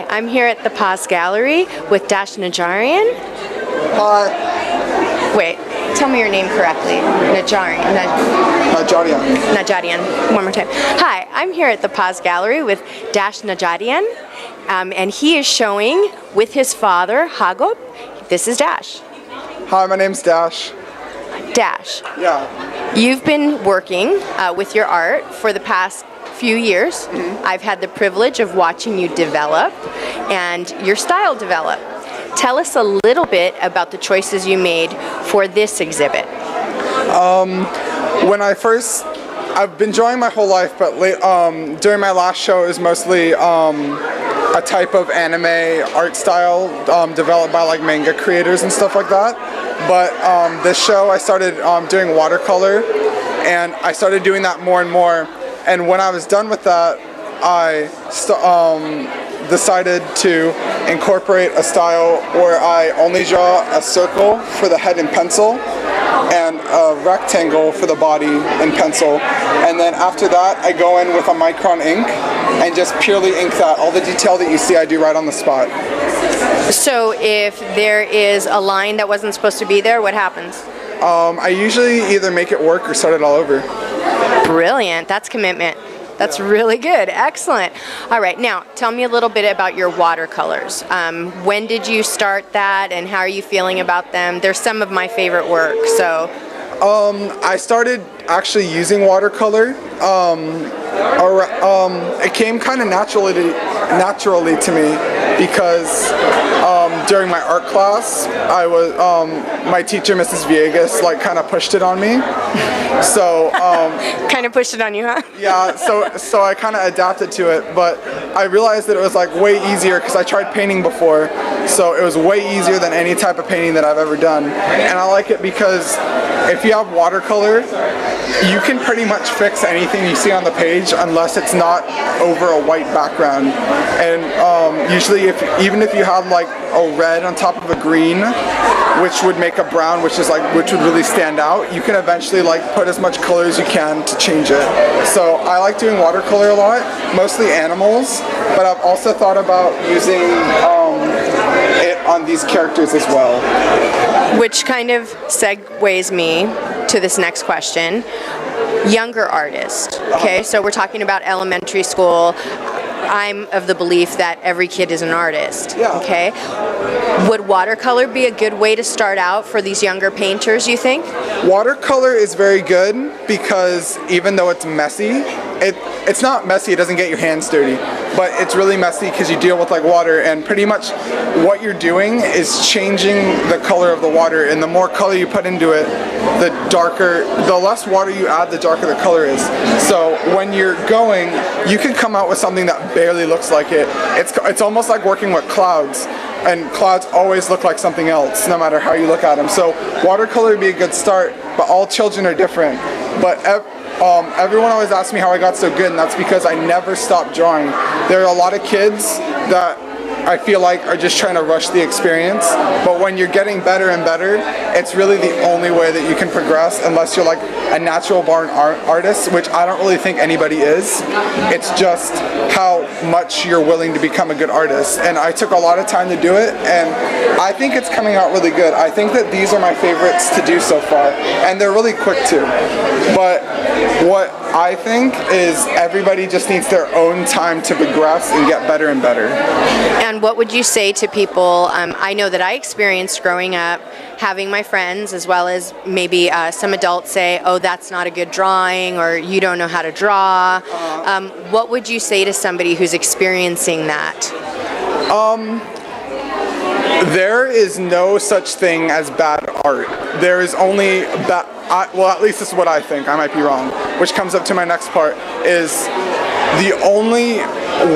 Hi, I'm here at the Paz Gallery with Dash Najarian. Hi. Wait, tell me your name correctly. Najarian. Najarian. One more time. Hi, I'm here at the Paz Gallery with Dash Najarian, and he is showing with his father, Hagop. This is Dash. Hi, my name's Dash. Dash. Yeah. You've been working with your art for the past few years. Mm-hmm. I've had the privilege of watching you develop and your style develop. Tell us a little bit about the choices you made for this exhibit. I've been drawing my whole life, but during my last show it was mostly a type of anime art style developed by like manga creators and stuff like that. But this show I started doing watercolor, and I started doing that more and more. And when I was done with that, I decided to incorporate a style where I only draw a circle for the head in pencil and a rectangle for the body in pencil. And then after that, I go in with a micron ink and just purely ink that. All the detail that you see, I do right on the spot. So if there is a line that wasn't supposed to be there, what happens? I usually either make it work or start it all over. Brilliant. That's commitment. That's really good. Excellent. All right. Now, tell me a little bit about your watercolors. When did you start that, and how are you feeling about them? They're some of my favorite work. So, I started actually using watercolor. It came kind of naturally to me because during my art class, my teacher, Mrs. Villegas, like kind of pushed it on me. So kind of pushed it on you, huh? yeah. So I kind of adapted to it, but I realized that it was like way easier because I tried painting before, so it was way easier than any type of painting that I've ever done. And I like it because if you have watercolor, you can pretty much fix anything you see on the page unless it's not over a white background. And usually, even if you have like a red on top of a green, which would make a brown, which would really stand out, you can eventually like put as much color as you can to change it. So I like doing watercolor a lot, mostly animals, but I've also thought about using it on these characters as well. Which kind of segues me to this next question. Younger artist, okay? So we're talking about elementary school. I'm of the belief that every kid is an artist, okay? Would watercolor be a good way to start out for these younger painters, you think? Watercolor is very good because even though it's messy, it's not messy, it doesn't get your hands dirty, but it's really messy because you deal with like water, and pretty much what you're doing is changing the color of the water, and the more color you put into it, the less water you add, the darker the color is. So when you're going, you can come out with something that barely looks like it. It's almost like working with clouds, and clouds always look like something else no matter how you look at them. So watercolor would be a good start, but all children are different. But everyone always asks me how I got so good, and that's because I never stopped drawing. There are a lot of kids that I feel like are just trying to rush the experience, but when you're getting better and better, it's really the only way that you can progress, unless you're like a natural born artist, which I don't really think anybody is. It's just how much you're willing to become a good artist, and I took a lot of time to do it, and I think it's coming out really good. I think that these are my favorites to do so far, and they're really quick too. But what I think is everybody just needs their own time to progress and get better and better. And what would you say to people? I know that I experienced growing up having my friends, as well as maybe some adults say, oh, that's not a good drawing, or you don't know how to draw. What would you say to somebody who's experiencing that? There is no such thing as bad art. There is only well, at least this is what I think. I might be wrong. Which comes up to my next part, is the only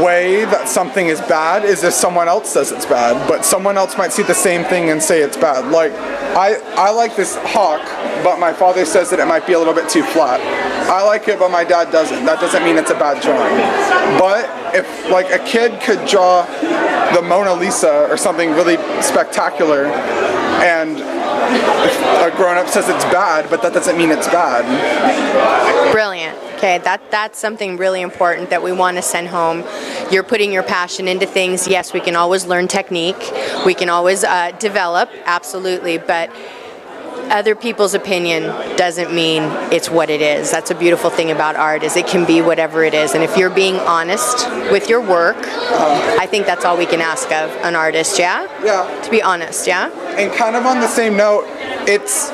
way that something is bad is if someone else says it's bad, but someone else might see the same thing and say it's bad. Like, I like this hawk, but my father says that it might be a little bit too flat. I like it, but my dad doesn't. That doesn't mean it's a bad drawing. But if like a kid could draw the Mona Lisa or something really spectacular, and a grown-up says it's bad, but that doesn't mean it's bad. Brilliant. Okay, that's something really important that we want to send home you're putting your passion into things. Yes, we can always learn technique. We can always develop, absolutely, but other people's opinion doesn't mean it's what it is. That's a beautiful thing about art, is it can be whatever it is. And if you're being honest with your work, I think that's all we can ask of an artist, yeah? Yeah. To be honest, yeah? And kind of on the same note, it's,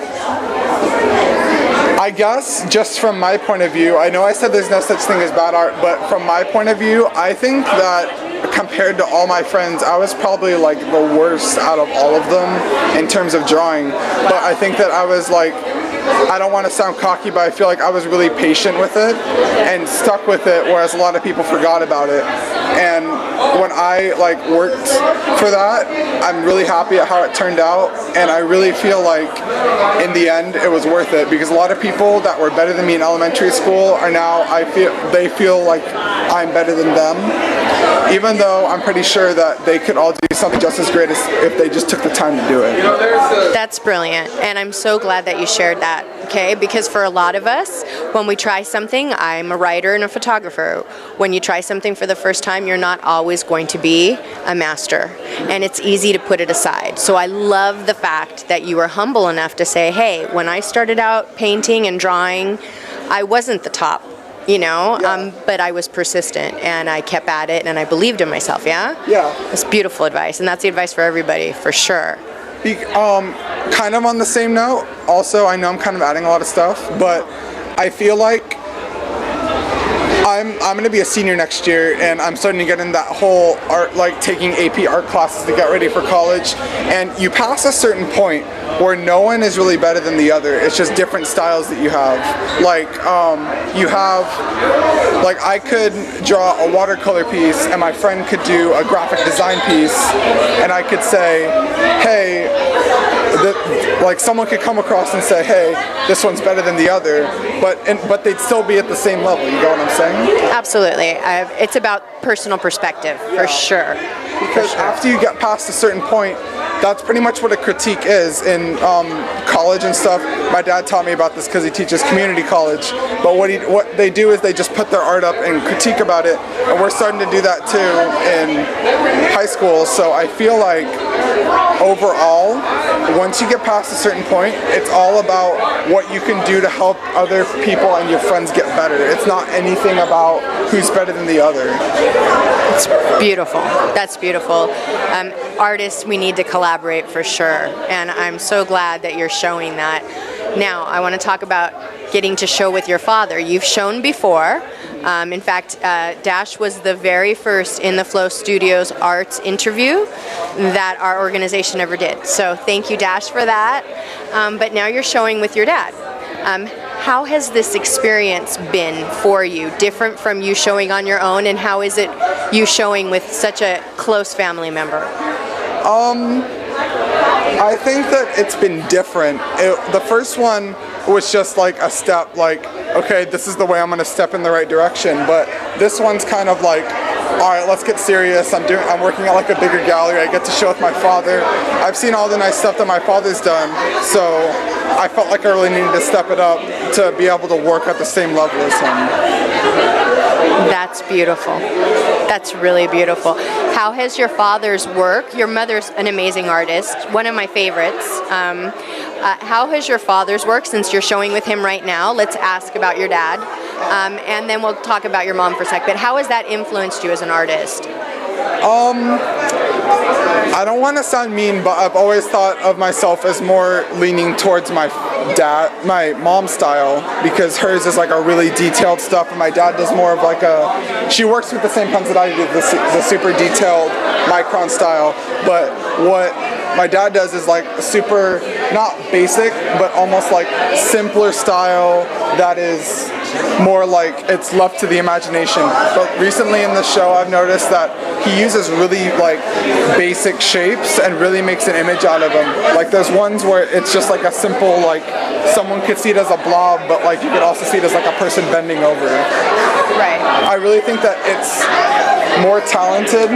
I guess, just from my point of view, I know I said there's no such thing as bad art, but from my point of view, I think that compared to all my friends, I was probably like the worst out of all of them in terms of drawing. But I think that I was like, I don't want to sound cocky, but I feel like I was really patient with it and stuck with it, whereas a lot of people forgot about it. And when I like worked for that, I'm really happy at how it turned out, and I really feel like in the end it was worth it, because a lot of people that were better than me in elementary school are now, they feel like I'm better than them, even though I'm pretty sure that they could all do something just as great as if they just took the time to do it. That's brilliant, and I'm so glad that you shared that, okay? Because for a lot of us, when we try something, I'm a writer and a photographer. When you try something for the first time, you're not always going to be a master, and it's easy to put it aside. So I love the fact that you were humble enough to say, hey, when I started out painting and drawing, I wasn't the top. But I was persistent, and I kept at it, and I believed in myself, yeah? Yeah. That's beautiful advice, and that's the advice for everybody, for sure. Kind of on the same note, also, I know I'm kind of adding a lot of stuff, but I feel like I'm going to be a senior next year, and I'm starting to get in that whole art, like taking AP art classes to get ready for college, and you pass a certain point where no one is really better than the other. It's just different styles that you have. Like, I could draw a watercolor piece, and my friend could do a graphic design piece, and I could say, hey, someone could come across and say, hey, this one's better than the other, but they'd still be at the same level, you know what I'm saying? Absolutely. It's about personal perspective, for sure. Because after you get past a certain point, that's pretty much what a critique is in college and stuff. My dad taught me about this because he teaches community college. But what they do is they just put their art up and critique about it. And we're starting to do that too in high school. So I feel like overall, once you get past a certain point, it's all about what you can do to help other people and your friends get better. It's not anything about who's better than the other. It's beautiful. That's beautiful. Artists, we need to collaborate for sure, and I'm so glad that you're showing that. Now, I want to talk about getting to show with your father. You've shown before. In fact, Dash was the very first in the Flow Studios arts interview that our organization ever did. So thank you, Dash, for that. But now you're showing with your dad. How has this experience been for you? Different from you showing on your own, and how is it you showing with such a close family member? I think that it's been different. The first one was just like a step, like, okay, this is the way I'm going to step in the right direction. But this one's kind of like, all right, let's get serious. I'm working at like a bigger gallery. I get to show with my father. I've seen all the nice stuff that my father's done, so I felt like I really needed to step it up to be able to work at the same level as him. That's beautiful. That's really beautiful. How has your father's work, your mother's an amazing artist, one of my favorites. How has your father's work, since you're showing with him right now, let's ask about your dad, and then we'll talk about your mom for a sec, but how has that influenced you as an artist? I don't want to sound mean, but I've always thought of myself as more leaning towards my mom's style, because hers is like a really detailed stuff, and my dad does more of like she works with the same pens that I do, the super detailed micron style, but what my dad does is like super, not basic, but almost like simpler style that is more like it's left to the imagination. But recently in the show, I've noticed that he uses really like basic shapes and really makes an image out of them. Like there's ones where it's just like a simple, like someone could see it as a blob, but like you could also see it as like a person bending over. Right. I really think that it's more talented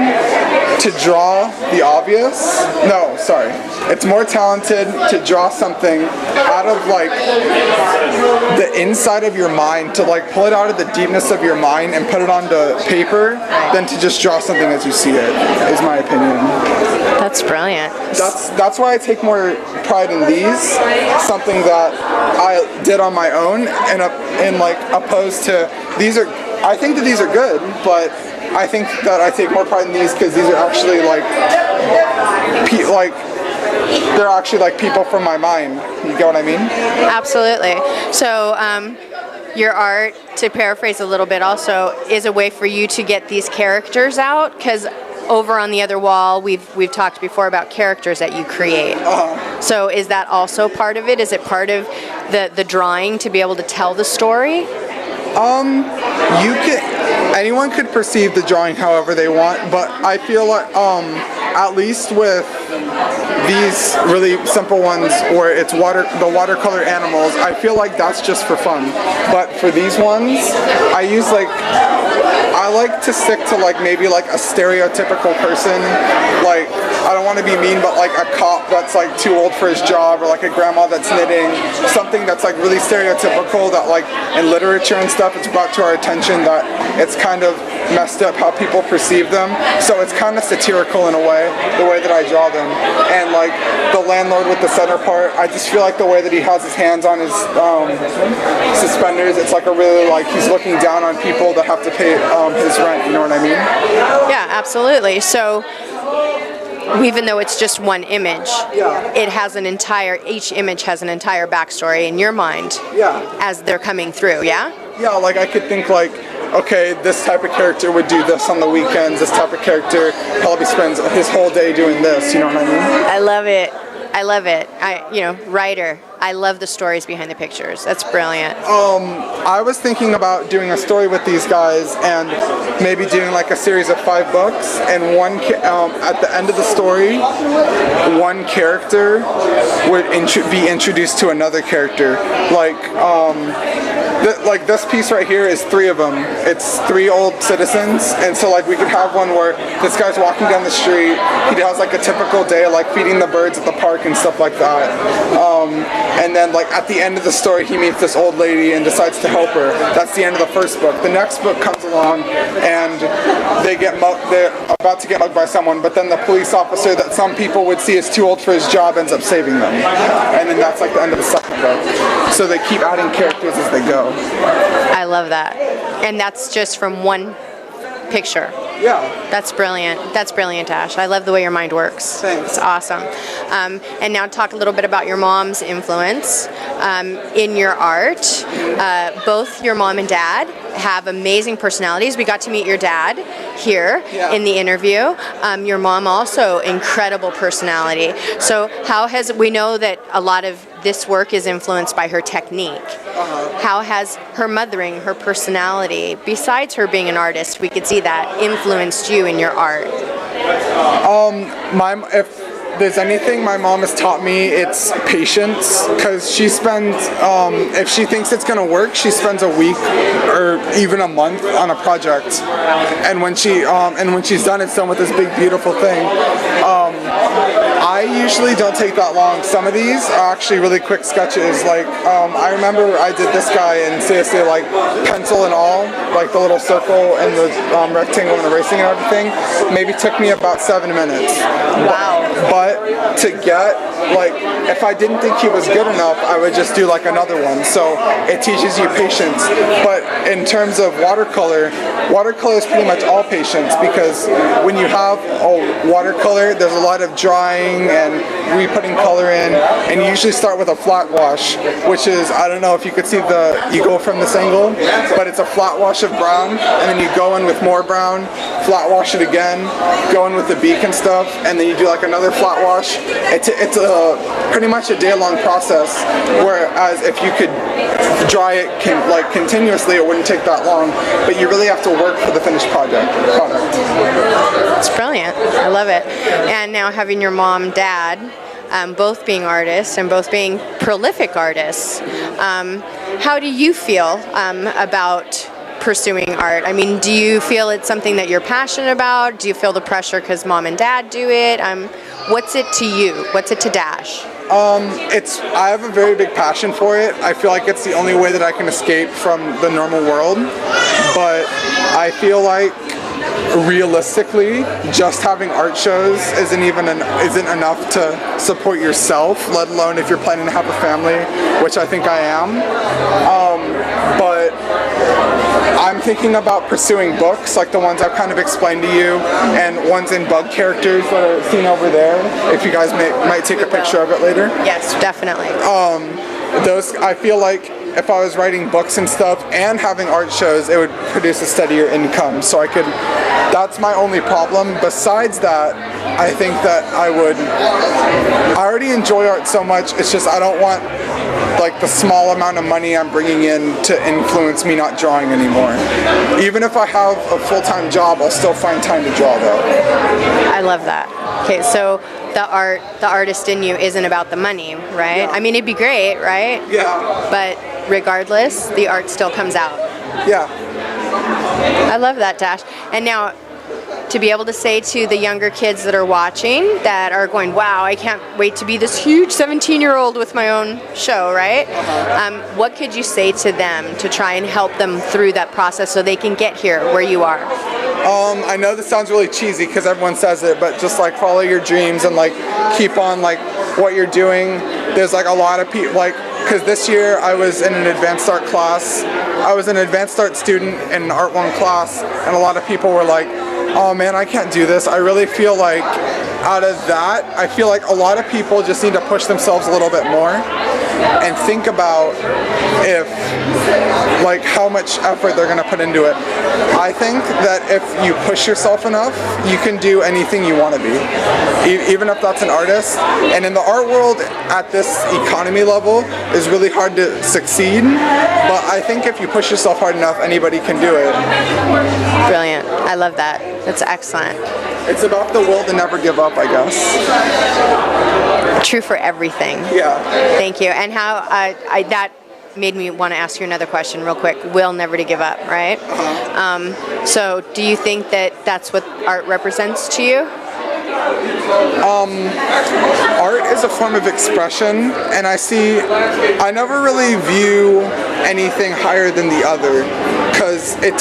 to draw the obvious. No, sorry. It's more talented to draw something out of like the inside of your mind, to like pull it out of the deepness of your mind and put it onto paper, than to just draw something as you see it, is my opinion. That's brilliant. That's why I take more pride in these, something that I did on my own, and like opposed to these are. I think that these are good, but I think that I take more pride in these because these are actually they're actually like people from my mind. You get what I mean? Absolutely. So your art, to paraphrase a little bit, also is a way for you to get these characters out, because over on the other wall, we've talked before about characters that you create. So is that also part of it? Is it part of the drawing to be able to tell the story? Anyone could perceive the drawing however they want, but I feel like at least with these really simple ones where it's the watercolor animals, I feel like that's just for fun. But for these ones, I like to stick to like maybe like a stereotypical person. Like, I don't want to be mean, but like a cop that's like too old for his job, or like a grandma that's knitting, something that's like really stereotypical that like in literature and stuff, it's brought to our attention that it's kind of messed up how people perceive them. So it's kind of satirical in a way, the way that I draw them. And like the landlord with the center part, I just feel like the way that he has his hands on his suspenders, it's like a really like he's looking down on people that have to pay his rent, you know what I mean? Yeah, absolutely. So even though it's just one image, it has each image has an entire backstory in your mind as they're coming through, yeah? Yeah, like I could think like, okay, this type of character would do this on the weekends, this type of character probably spends his whole day doing this, you know what I mean? I love it. Writer, I love the stories behind the pictures. That's brilliant. I was thinking about doing a story with these guys and maybe doing like a series of 5 books, and at the end of the story, one character would be introduced to another character. Like this piece right here is 3 of them. It's 3 old citizens, and so like we could have one where this guy's walking down the street. He has like a typical day, like feeding the birds at the park and stuff like that. And then like at the end of the story, he meets this old lady and decides to help her. That's the end of the first book. The next book comes along and they're about to get mugged by someone, but then the police officer that some people would see as too old for his job ends up saving them. And then that's like the end of the second book. So they keep adding characters as they go. I love that. And that's just from one picture. Yeah. That's brilliant. That's brilliant, Ash. I love the way your mind works. Thanks. It's awesome. And now talk a little bit about your mom's influence in your art. Both your mom and dad have amazing personalities. We got to meet your dad here in the interview. Your mom also incredible personality. So we know that a lot of this work is influenced by her technique. How has her mothering, her personality, besides her being an artist, we could see that, influenced you in your art? If there's anything my mom has taught me, it's patience, because she spends, if she thinks it's going to work, she spends a week or even a month on a project, and when she's done, it's done with this big beautiful thing. I usually don't take that long. Some of these are actually really quick sketches. Like I remember I did this guy and seriously like pencil and all, like the little circle and the rectangle and erasing and everything, maybe took me about 7 minutes. Wow. But to get, like, if I didn't think he was good enough, I would just do like another one. So it teaches you patience. But in terms of watercolor is pretty much all patience, because when you have a watercolor, there's a lot of drying and re-putting color in, and you usually start with a flat wash, which is, I don't know if you could see you go from this angle, but it's a flat wash of brown, and then you go in with more brown, flat wash it again, go in with the beak and stuff, and then you do like another flat wash. It's pretty much a day-long process, whereas if you could dry it continuously, it wouldn't take that long, but you really have to work for the finished product. It's brilliant. I love it. And now having your mom, dad, both being artists and both being prolific artists, how do you feel about pursuing art? I mean, do you feel it's something that you're passionate about? Do you feel the pressure because mom and dad do it? What's it to you? What's it to Dash? I have a very big passion for it. I feel like it's the only way that I can escape from the normal world. But I feel like realistically, just having art shows isn't enough to support yourself, let alone if you're planning to have a family, which I think I am. But I'm thinking about pursuing books like the ones I've kind of explained to you, and ones in bug characters that are seen over there. If you guys might take a picture of it later. Yes, definitely. Those, I feel like if I was writing books and stuff and having art shows, it would produce a steadier income. So that's my only problem. Besides that, I think that I already enjoy art so much, it's just I don't want like the small amount of money I'm bringing in to influence me not drawing anymore. Even if I have a full-time job, I'll still find time to draw though. I love that. Okay, so the artist in you isn't about the money, right? Yeah. I mean, it'd be great, right? Yeah. But regardless, the art still comes out. Yeah. I love that, Dash. And now, to be able to say to the younger kids that are watching, that are going, wow, I can't wait to be this huge 17-year-old with my own show, right? What could you say to them to try and help them through that process so they can get here where you are? I know this sounds really cheesy because everyone says it, but just like follow your dreams and like keep on like what you're doing. There's like a lot of people because this year I was in an advanced art class. I was an advanced art student in an Art 1 class, and a lot of people were like, oh man, I can't do this. I really feel like out of that, I feel like a lot of people just need to push themselves a little bit more and think about how much effort they're gonna put into it. I think that if you push yourself enough, you can do anything you want to be, even if that's an artist. And in the art world, at this economy level, is really hard to succeed. But I think if you push yourself hard enough, anybody can do it. Brilliant. I love that. That's excellent. It's about the will to never give up, I guess. True for everything. Yeah. Thank you. And how that made me want to ask you another question real quick. Will never to give up, right? Uh-huh. So do you think that that's what art represents to you? Art is a form of expression, and I never really view anything higher than the other, because it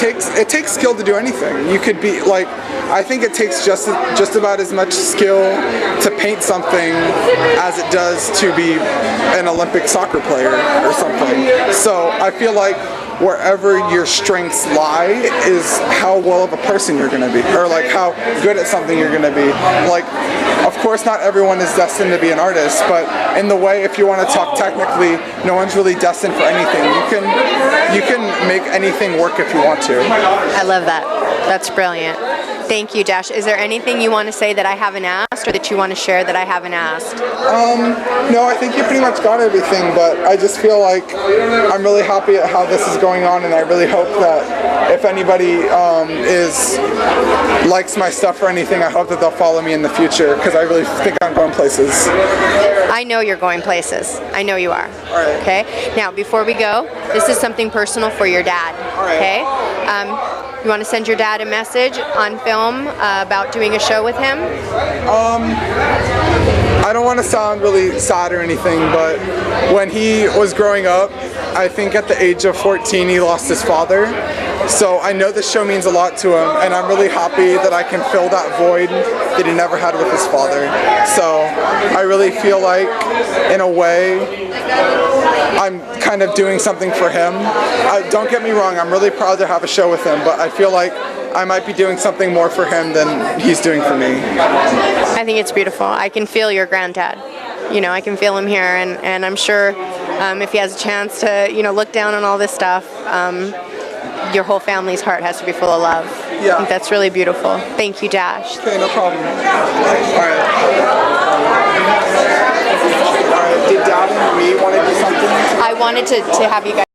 takes skill to do anything. You could be like, I think it takes just about as much skill to paint something as it does to be an Olympic soccer player or something. So I feel like wherever your strengths lie is how well of a person you're going to be, or like how good at something you're going to be. Like, of course not everyone is destined to be an artist, but in the way, if you want to talk technically, no one's really destined for anything. You can make anything work if you want to. I love that. That's brilliant. Thank you, Dash. Is there anything you want to say that I haven't asked, or that you want to share that I haven't asked? No, I think you pretty much got everything, but I just feel like I'm really happy at how this is going on, and I really hope that if anybody likes my stuff or anything, I hope that they'll follow me in the future, because I really think I'm going places. I know you're going places. I know you are. All right. Okay? Now, before we go, this is something personal for your dad. All right. Okay? You want to send your dad a message on film about doing a show with him? I don't want to sound really sad or anything, but when he was growing up, I think at the age of 14 he lost his father. So I know this show means a lot to him, and I'm really happy that I can fill that void that he never had with his father. So I really feel like, in a way, I'm kind of doing something for him. Don't get me wrong, I'm really proud to have a show with him, but I feel like I might be doing something more for him than he's doing for me. I think it's beautiful. I can feel your granddad. You know, I can feel him here, and I'm sure if he has a chance to, look down on all this stuff, your whole family's heart has to be full of love. Yeah. I think that's really beautiful. Thank you, Dash. Okay, no problem. All right. Did Dad and me want to do something? I wanted to have you guys